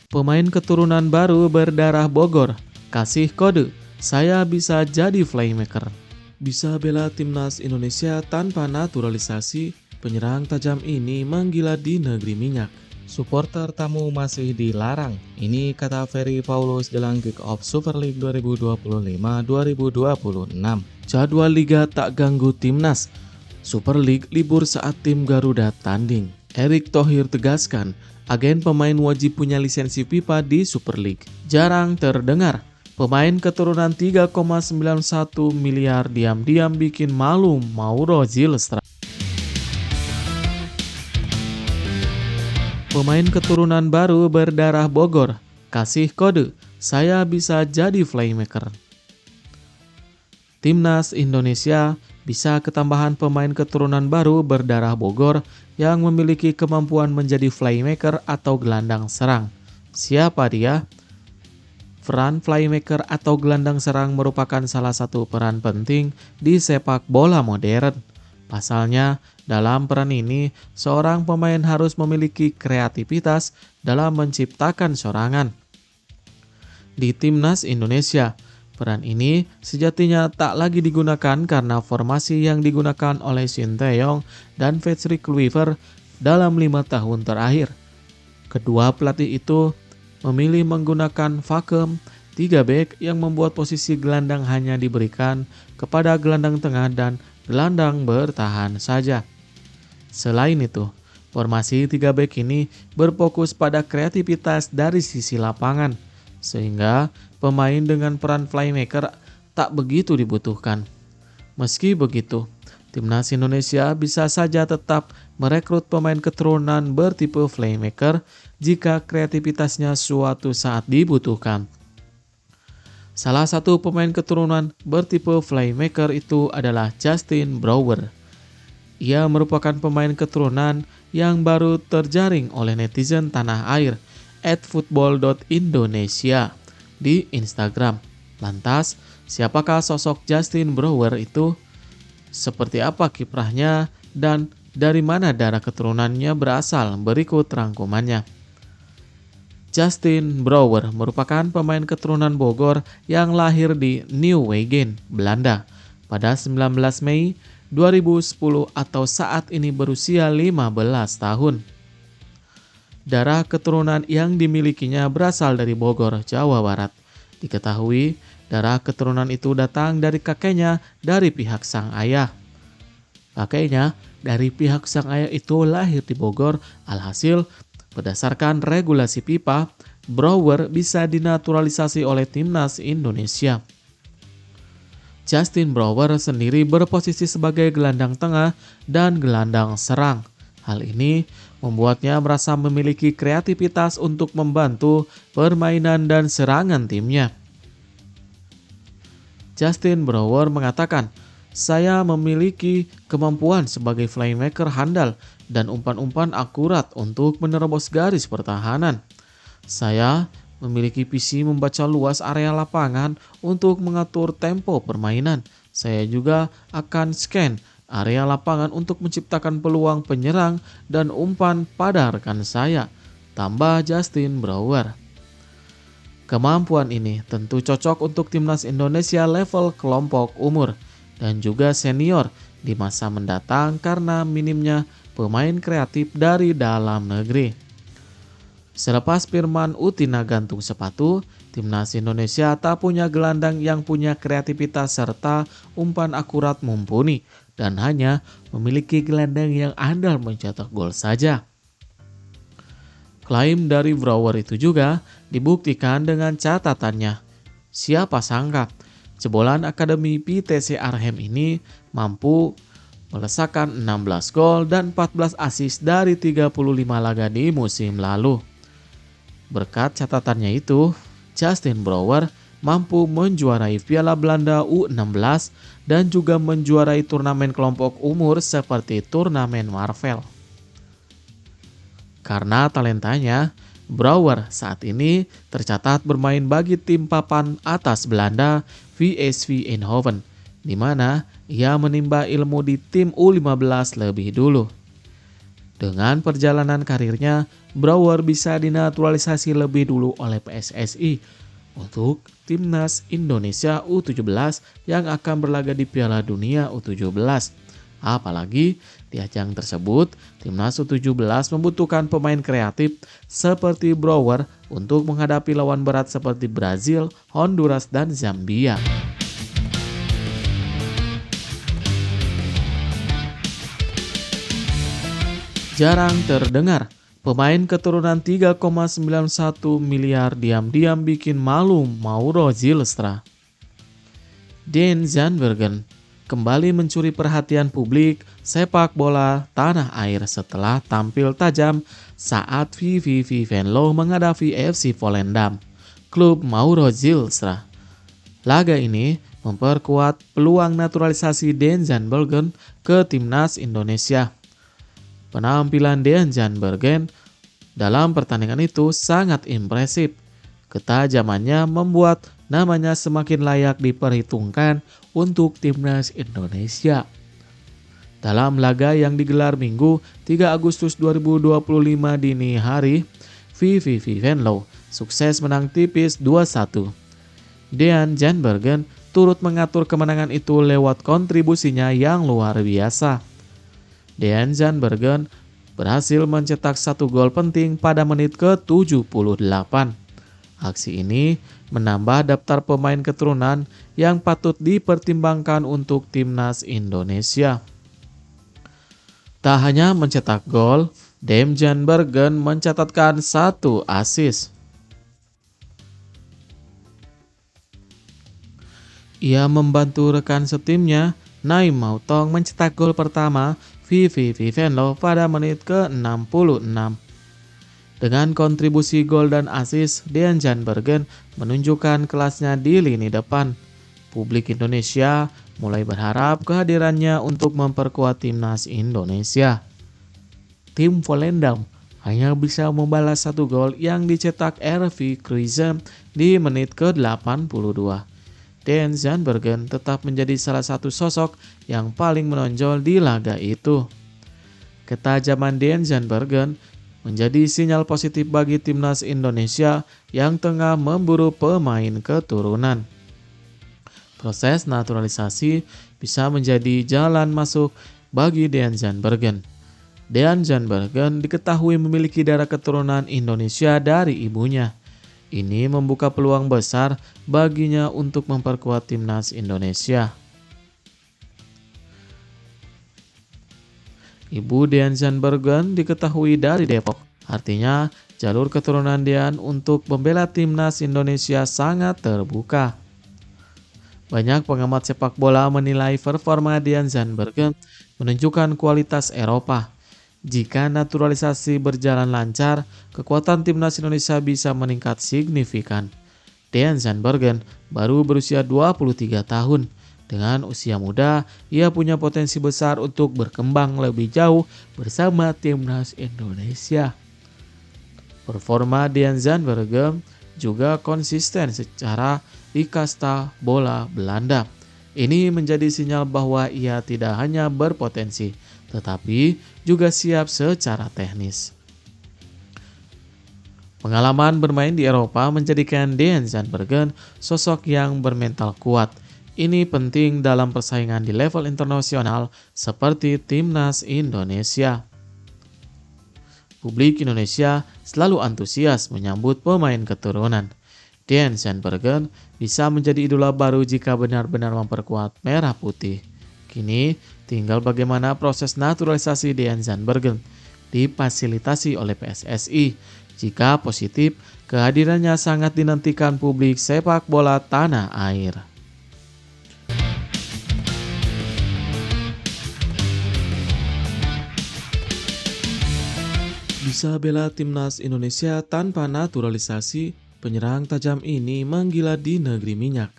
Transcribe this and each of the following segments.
Pemain keturunan baru berdarah Bogor, kasih kode, saya bisa jadi playmaker. Bisa bela timnas Indonesia tanpa naturalisasi, penyerang tajam ini menggila di negeri minyak. Supporter tamu masih dilarang, ini kata Ferry Paulus jelang kick-off Super League 2025-2026. Jadwal Liga tak ganggu timnas, Super League libur saat tim Garuda tanding. Erick Thohir tegaskan, agen pemain wajib punya lisensi FIFA di Super League. Jarang terdengar, pemain keturunan 3,91 miliar diam-diam bikin malu Mauro Zilstra. Pemain keturunan baru berdarah Bogor, kasih kode, saya bisa jadi playmaker. Timnas Indonesia bisa ketambahan pemain keturunan baru berdarah Bogor yang memiliki kemampuan menjadi playmaker atau gelandang serang. Siapa dia? Peran playmaker atau gelandang serang merupakan salah satu peran penting di sepak bola modern. Pasalnya, dalam peran ini, seorang pemain harus memiliki kreativitas dalam menciptakan serangan. Di Timnas Indonesia, peran ini sejatinya tak lagi digunakan karena formasi yang digunakan oleh Sinteyong dan Patrick Kluivert dalam 5 tahun terakhir. Kedua pelatih itu memilih menggunakan vakum 3 back yang membuat posisi gelandang hanya diberikan kepada gelandang tengah dan gelandang bertahan saja. Selain itu, formasi 3 back ini berfokus pada kreativitas dari sisi lapangan, sehingga pemain dengan peran playmaker tak begitu dibutuhkan. Meski begitu, Timnas Indonesia bisa saja tetap merekrut pemain keturunan bertipe playmaker jika kreativitasnya suatu saat dibutuhkan. Salah satu pemain keturunan bertipe playmaker itu adalah Justin Brouwer. Ia merupakan pemain keturunan yang baru terjaring oleh netizen tanah air @football.indonesia di Instagram. Lantas, siapakah sosok Justin Brouwer itu? Seperti apa kiprahnya dan dari mana darah keturunannya berasal? Berikut rangkumannya. Justin Brouwer merupakan pemain keturunan Bogor yang lahir di Nieuwegein, Belanda pada 19 Mei 2010 atau saat ini berusia 15 tahun. Darah keturunan yang dimilikinya berasal dari Bogor, Jawa Barat. Diketahui, darah keturunan itu datang dari kakeknya dari pihak sang ayah. Kakeknya dari pihak sang ayah itu lahir di Bogor, alhasil berdasarkan regulasi FIFA, Brouwer bisa dinaturalisasi oleh Timnas Indonesia. Justin Brouwer sendiri berposisi sebagai gelandang tengah dan gelandang serang. Hal ini membuatnya merasa memiliki kreativitas untuk membantu permainan dan serangan timnya. Justin Brouwer mengatakan, saya memiliki kemampuan sebagai playmaker handal dan umpan-umpan akurat untuk menerobos garis pertahanan. Saya memiliki visi membaca luas area lapangan untuk mengatur tempo permainan. Saya juga akan scan area lapangan untuk menciptakan peluang penyerang dan umpan pada rekan saya, tambah Justin Brouwer. Kemampuan ini tentu cocok untuk Timnas Indonesia level kelompok umur dan juga senior di masa mendatang karena minimnya pemain kreatif dari dalam negeri. Selepas Firman Utina gantung sepatu, Timnas Indonesia tak punya gelandang yang punya kreativitas serta umpan akurat mumpuni dan hanya memiliki gelandang yang andal mencetak gol saja. Klaim dari Brouwer itu juga dibuktikan dengan catatannya. Siapa sangka jebolan Akademi PTC Arnhem ini mampu melesakkan 16 gol dan 14 assist dari 35 laga di musim lalu. Berkat catatannya itu, Justin Brouwer mampu menjuarai Piala Belanda U16 dan juga menjuarai turnamen kelompok umur seperti turnamen Marvel. Karena talentanya, Brouwer saat ini tercatat bermain bagi tim papan atas Belanda VSV Eindhoven, di mana ia menimba ilmu di tim U15 lebih dulu. Dengan perjalanan karirnya, Brouwer bisa dinaturalisasi lebih dulu oleh PSSI untuk Timnas Indonesia U17 yang akan berlaga di Piala Dunia U17. Apalagi di ajang tersebut, Timnas U17 membutuhkan pemain kreatif seperti Brouwer untuk menghadapi lawan berat seperti Brazil, Honduras, dan Zambia. Jarang terdengar, pemain keturunan 3,91 miliar diam-diam bikin malu Mauro Zylstra. Dean Zandbergen kembali mencuri perhatian publik sepak bola tanah air setelah tampil tajam saat VVV Venlo menghadapi FC Volendam, klub Mauro Zylstra. Laga ini memperkuat peluang naturalisasi Dean Zandbergen ke timnas Indonesia. Penampilan Dean Zandbergen dalam pertandingan itu sangat impresif. Ketajamannya membuat namanya semakin layak diperhitungkan untuk timnas Indonesia. Dalam laga yang digelar Minggu 3 Agustus 2025 dini hari, VVV Venlo sukses menang tipis 2-1. Dean Zandbergen turut mengatur kemenangan itu lewat kontribusinya yang luar biasa. Dean Zandbergen berhasil mencetak 1 gol penting pada menit ke-78. Aksi ini menambah daftar pemain keturunan yang patut dipertimbangkan untuk timnas Indonesia. Tak hanya mencetak gol, Dean Zandbergen mencatatkan 1 assist. Ia membantu rekan setimnya, Naim Mautong, mencetak gol pertama VVV Venlo pada menit ke-66. Dengan kontribusi gol dan assist, Dean Zandbergen menunjukkan kelasnya di lini depan. Publik Indonesia mulai berharap kehadirannya untuk memperkuat timnas Indonesia. Tim Volendam hanya bisa membalas 1 gol yang dicetak RV Kruijsen di menit ke-82. Dean Zandbergen tetap menjadi salah satu sosok yang paling menonjol di laga itu. Ketajaman Dean Zandbergen menjadi sinyal positif bagi timnas Indonesia yang tengah memburu pemain keturunan. Proses naturalisasi bisa menjadi jalan masuk bagi Dean Zandbergen. Dean Zandbergen diketahui memiliki darah keturunan Indonesia dari ibunya. Ini membuka peluang besar baginya untuk memperkuat timnas Indonesia. Ibu Dean Zandbergen diketahui dari Depok. Artinya, jalur keturunan Dean untuk membela timnas Indonesia sangat terbuka. Banyak pengamat sepak bola menilai performa Dean Zandbergen menunjukkan kualitas Eropa. Jika naturalisasi berjalan lancar, kekuatan timnas Indonesia bisa meningkat signifikan. Dean Zandbergen baru berusia 23 tahun. Dengan usia muda, ia punya potensi besar untuk berkembang lebih jauh bersama timnas Indonesia. Performa Dean Zandbergen juga konsisten secara di kasta bola Belanda. Ini menjadi sinyal bahwa ia tidak hanya berpotensi, tetapi juga siap secara teknis. Pengalaman bermain di Eropa menjadikan Dean Zandbergen sosok yang bermental kuat. Ini penting dalam persaingan di level internasional seperti timnas Indonesia. Publik Indonesia selalu antusias menyambut pemain keturunan. Dean Zandbergen bisa menjadi idola baru jika benar-benar memperkuat merah putih. Kini tinggal bagaimana proses naturalisasi Dean Zandbergen difasilitasi oleh PSSI. Jika positif, kehadirannya sangat dinantikan publik sepak bola tanah air. Bisa bela timnas Indonesia tanpa naturalisasi, penyerang tajam ini menggila di negeri minyak.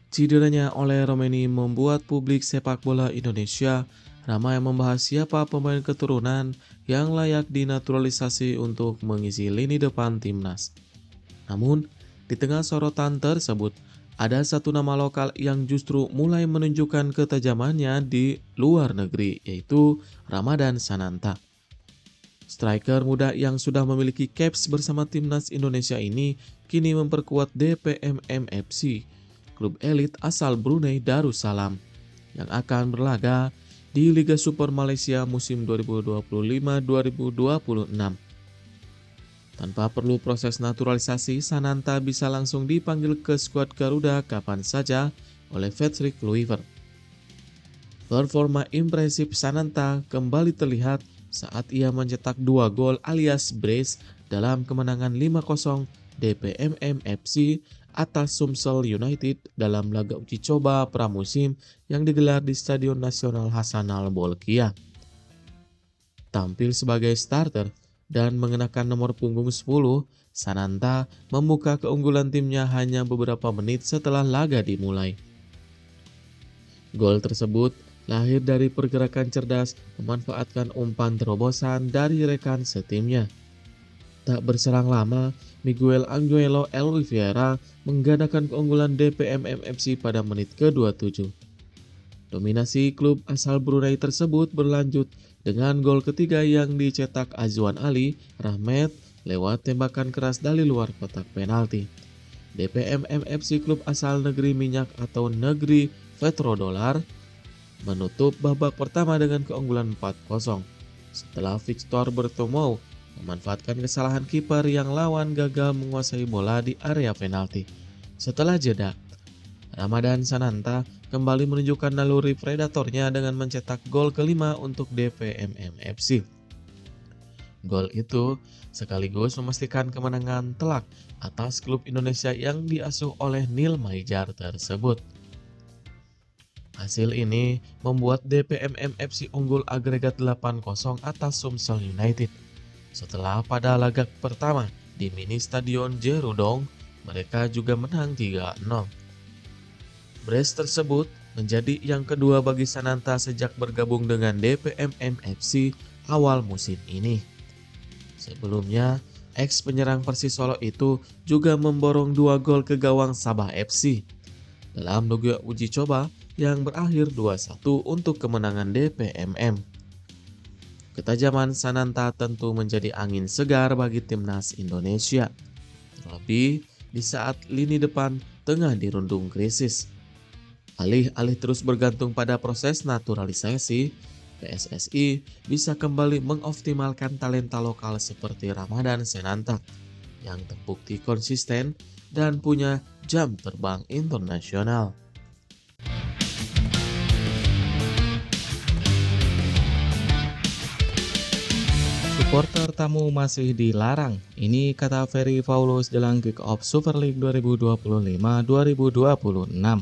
Cederanya oleh Romeni membuat publik sepak bola Indonesia ramai membahas siapa pemain keturunan yang layak dinaturalisasi untuk mengisi lini depan timnas. Namun, di tengah sorotan tersebut, ada satu nama lokal yang justru mulai menunjukkan ketajamannya di luar negeri, yaitu Ramadan Sananta. Striker muda yang sudah memiliki caps bersama timnas Indonesia ini kini memperkuat DPMM FC, klub elit asal Brunei Darussalam, yang akan berlaga di Liga Super Malaysia musim 2025-2026. Tanpa perlu proses naturalisasi, Sananta bisa langsung dipanggil ke skuad Garuda kapan saja oleh Patrick Kluivert. Performa impresif Sananta kembali terlihat saat ia mencetak 2 gol alias brace dalam kemenangan 5-0 DPMM FC atas Sumsel United dalam laga uji coba pramusim yang digelar di Stadion Nasional Hasanal Bolkiah. Tampil sebagai starter dan mengenakan nomor punggung 10, Sananta membuka keunggulan timnya hanya beberapa menit setelah laga dimulai. Gol tersebut lahir dari pergerakan cerdas memanfaatkan umpan terobosan dari rekan setimnya. Tak berserang lama, Miguel Angelo Oliveira menggandakan keunggulan DPMM FC pada menit ke-27. Dominasi klub asal Brunei tersebut berlanjut dengan gol ketiga yang dicetak Azwan Ali Rahmat lewat tembakan keras dari luar kotak penalti. DPMM FC klub asal negeri minyak atau negeri petrodolar menutup babak pertama dengan keunggulan 4-0 setelah Victor Bertomeu memanfaatkan kesalahan kiper yang lawan gagal menguasai bola di area penalti. Setelah jeda, Ramadan Sananta kembali menunjukkan naluri predatornya dengan mencetak gol kelima untuk DPMM FC. Gol itu sekaligus memastikan kemenangan telak atas klub Indonesia yang diasuh oleh Neil Maijar tersebut. Hasil ini membuat DPMM FC unggul agregat 8-0 atas Sumsel United. Setelah pada laga pertama di mini stadion Jerudong, mereka juga menang 3-0. Brace tersebut menjadi yang kedua bagi Sananta sejak bergabung dengan DPMM FC awal musim ini. Sebelumnya, ex penyerang Persis Solo itu juga memborong 2 gol ke gawang Sabah FC dalam laga uji coba yang berakhir 2-1 untuk kemenangan DPMM. Ketajaman Sananta tentu menjadi angin segar bagi timnas Indonesia, terlebih di saat lini depan tengah dirundung krisis. Alih-alih terus bergantung pada proses naturalisasi, PSSI bisa kembali mengoptimalkan talenta lokal seperti Ramadan Sananta yang terbukti konsisten dan punya jam terbang internasional. Supporter tamu masih dilarang. Ini kata Ferry Paulus dalam kick-off Super League 2025-2026.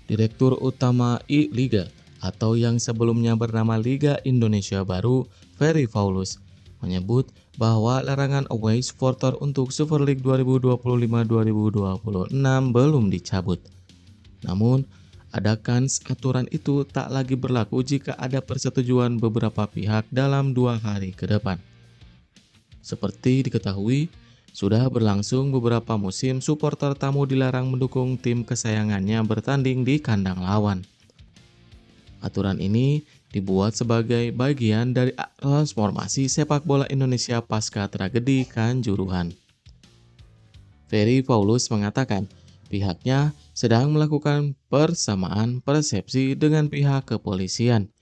Direktur Utama I-Liga atau yang sebelumnya bernama Liga Indonesia Baru, Ferry Paulus, menyebut bahwa larangan away supporter untuk Super League 2025-2026 belum dicabut. Namun, ada kans aturan itu tak lagi berlaku jika ada persetujuan beberapa pihak dalam 2 hari ke depan. Seperti diketahui, sudah berlangsung beberapa musim supporter tamu dilarang mendukung tim kesayangannya bertanding di kandang lawan. Aturan ini dibuat sebagai bagian dari transformasi sepak bola Indonesia pasca tragedi Kanjuruhan. Ferry Paulus mengatakan pihaknya sedang melakukan persamaan persepsi dengan pihak kepolisian.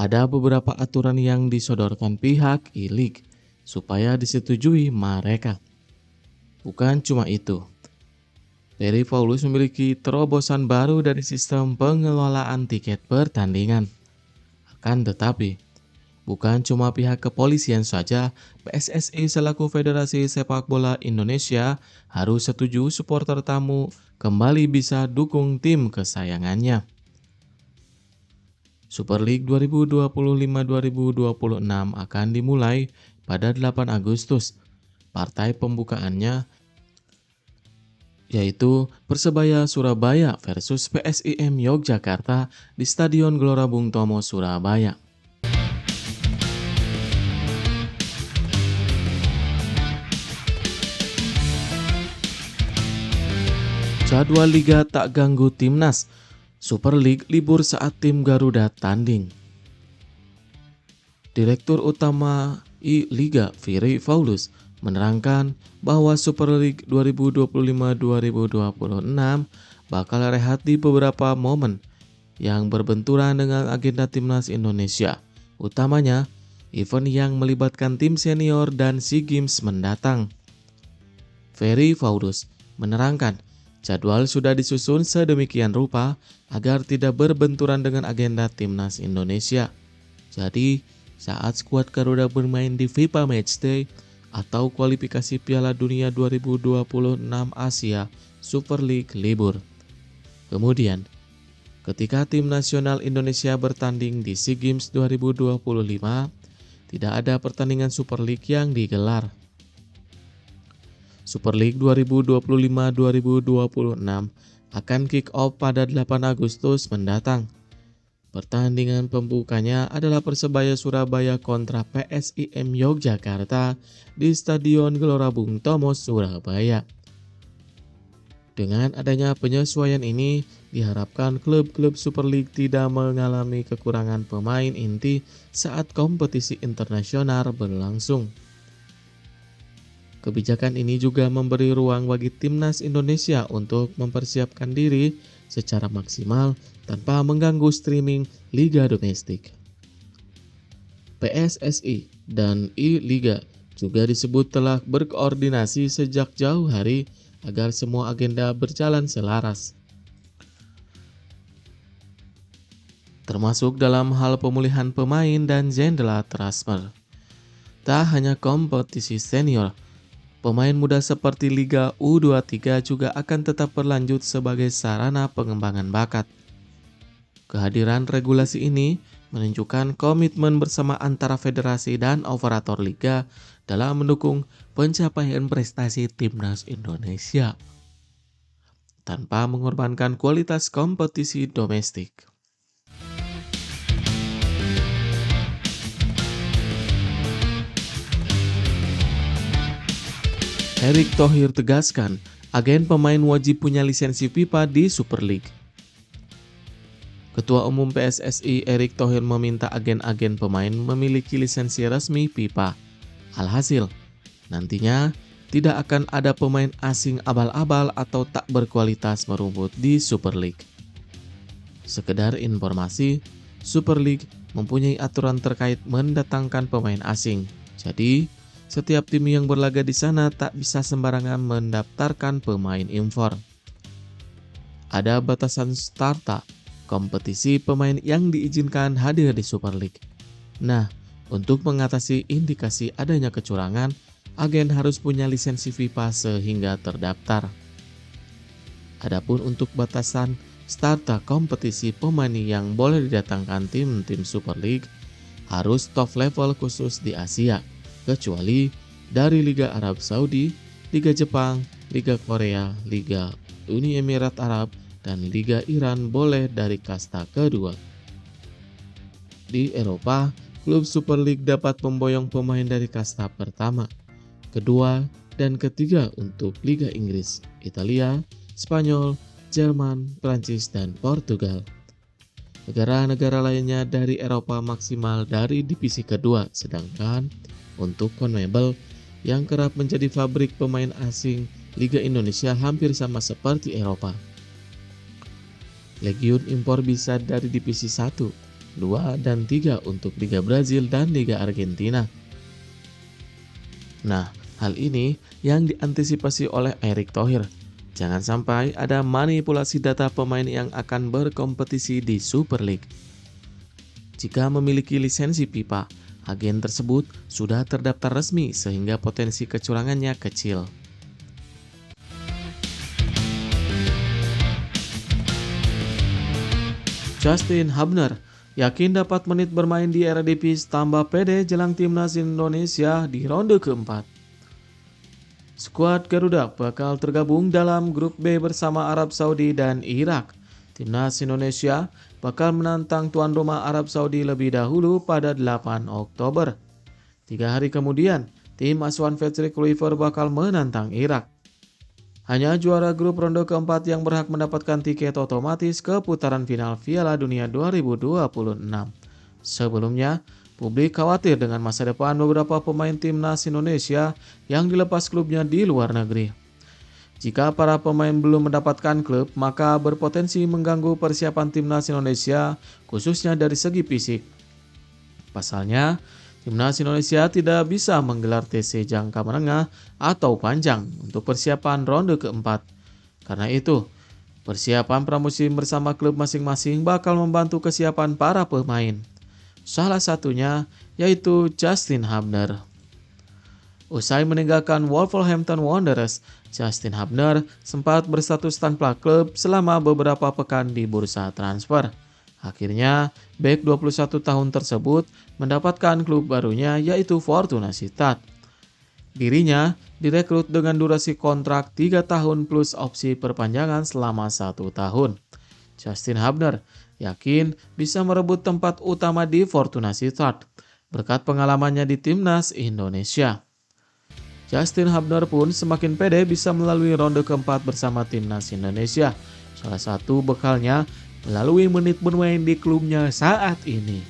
Ada beberapa aturan yang disodorkan pihak I-League supaya disetujui mereka. Bukan cuma itu. Ferry Paulus memiliki terobosan baru dari sistem pengelolaan tiket pertandingan. Akan tetapi, bukan cuma pihak kepolisian saja, PSSI selaku Federasi Sepak Bola Indonesia harus setuju supporter tamu kembali bisa dukung tim kesayangannya. Super League 2025-2026 akan dimulai pada 8 Agustus. Partai pembukaannya yaitu Persebaya Surabaya versus PSIM Yogyakarta di Stadion Gelora Bung Tomo, Surabaya. Jadwal Liga tak ganggu timnas. Super League libur saat tim Garuda tanding. Direktur Utama I-Liga Ferry Paulus menerangkan bahwa Super League 2025-2026 bakal rehat di beberapa momen yang berbenturan dengan agenda timnas Indonesia, utamanya event yang melibatkan tim senior dan SEA Games mendatang. Ferry Paulus menerangkan jadwal sudah disusun sedemikian rupa agar tidak berbenturan dengan agenda timnas Indonesia. Jadi, saat skuad Garuda bermain di FIFA Matchday atau kualifikasi Piala Dunia 2026 Asia, Super League libur. Kemudian, ketika tim nasional Indonesia bertanding di SEA Games 2025, tidak ada pertandingan Super League yang digelar. Super League 2025-2026 akan kick off pada 8 Agustus mendatang. Pertandingan pembukanya adalah Persebaya Surabaya kontra PSIM Yogyakarta di Stadion Gelora Bung Tomo, Surabaya. Dengan adanya penyesuaian ini, diharapkan klub-klub Super League tidak mengalami kekurangan pemain inti saat kompetisi internasional berlangsung. Kebijakan ini juga memberi ruang bagi timnas Indonesia untuk mempersiapkan diri secara maksimal tanpa mengganggu streaming liga domestik. PSSI dan I-Liga juga disebut telah berkoordinasi sejak jauh hari agar semua agenda berjalan selaras, termasuk dalam hal pemulihan pemain dan jendela transfer. Tak hanya kompetisi senior, pemain muda seperti Liga U23 juga akan tetap berlanjut sebagai sarana pengembangan bakat. Kehadiran regulasi ini menunjukkan komitmen bersama antara federasi dan operator liga dalam mendukung pencapaian prestasi timnas Indonesia tanpa mengorbankan kualitas kompetisi domestik. Erick Thohir tegaskan, agen pemain wajib punya lisensi FIFA di Super League. Ketua Umum PSSI Erick Thohir meminta agen-agen pemain memiliki lisensi resmi FIFA. Alhasil, nantinya tidak akan ada pemain asing abal-abal atau tak berkualitas merumput di Super League. Sekedar informasi, Super League mempunyai aturan terkait mendatangkan pemain asing. Jadi, setiap tim yang berlaga di sana tak bisa sembarangan mendaftarkan pemain impor. Ada batasan starta kompetisi pemain yang diizinkan hadir di Super League. Nah, untuk mengatasi indikasi adanya kecurangan, agen harus punya lisensi FIFA sehingga terdaftar. Adapun untuk batasan starta kompetisi pemain yang boleh didatangkan tim-tim Super League harus top level khusus di Asia, kecuali dari Liga Arab Saudi, Liga Jepang, Liga Korea, Liga Uni Emirat Arab, dan Liga Iran boleh dari kasta kedua. Di Eropa, klub Super League dapat memboyong pemain dari kasta pertama, kedua, dan ketiga untuk Liga Inggris, Italia, Spanyol, Jerman, Prancis, dan Portugal. Negara-negara lainnya dari Eropa maksimal dari divisi kedua, sedangkan untuk CONMEBOL yang kerap menjadi pabrik pemain asing, Liga Indonesia hampir sama seperti Eropa. Legiun impor bisa dari divisi 1, 2, dan 3 untuk Liga Brazil dan Liga Argentina. Nah, hal ini yang diantisipasi oleh Erick Thohir. Jangan sampai ada manipulasi data pemain yang akan berkompetisi di Super League. Jika memiliki lisensi FIFA, agen tersebut sudah terdaftar resmi sehingga potensi kecurangannya kecil. Justin Hubner yakin dapat menit bermain di Eredivisie, tambah pede jelang timnas Indonesia di ronde keempat. Skuad Garuda bakal tergabung dalam grup B bersama Arab Saudi dan Irak. Timnas Indonesia bakal menantang tuan rumah Arab Saudi lebih dahulu pada 8 Oktober. 3 hari kemudian, tim asuhan Patrick Kluivert bakal menantang Irak. Hanya juara grup ronde keempat yang berhak mendapatkan tiket otomatis ke putaran final Piala Dunia 2026. Sebelumnya, publik khawatir dengan masa depan beberapa pemain timnas Indonesia yang dilepas klubnya di luar negeri. Jika para pemain belum mendapatkan klub, maka berpotensi mengganggu persiapan timnas Indonesia, khususnya dari segi fisik. Pasalnya, timnas Indonesia tidak bisa menggelar TC jangka menengah atau panjang untuk persiapan ronde keempat. Karena itu, persiapan pramusim bersama klub masing-masing bakal membantu kesiapan para pemain. Salah satunya yaitu Justin Hubner. Usai meninggalkan Wolverhampton Wanderers, Justin Hubner sempat berstatus tanpa klub selama beberapa pekan di bursa transfer. Akhirnya, bek 21 tahun tersebut mendapatkan klub barunya yaitu Fortuna Sittard. Dirinya direkrut dengan durasi kontrak 3 tahun plus opsi perpanjangan selama 1 tahun. Justin Hubner yakin bisa merebut tempat utama di Fortuna Sittard berkat pengalamannya di timnas Indonesia. Justin Hubner pun semakin pede bisa melalui ronde keempat bersama timnas Indonesia. Salah satu bekalnya melalui menit bermain di klubnya saat ini.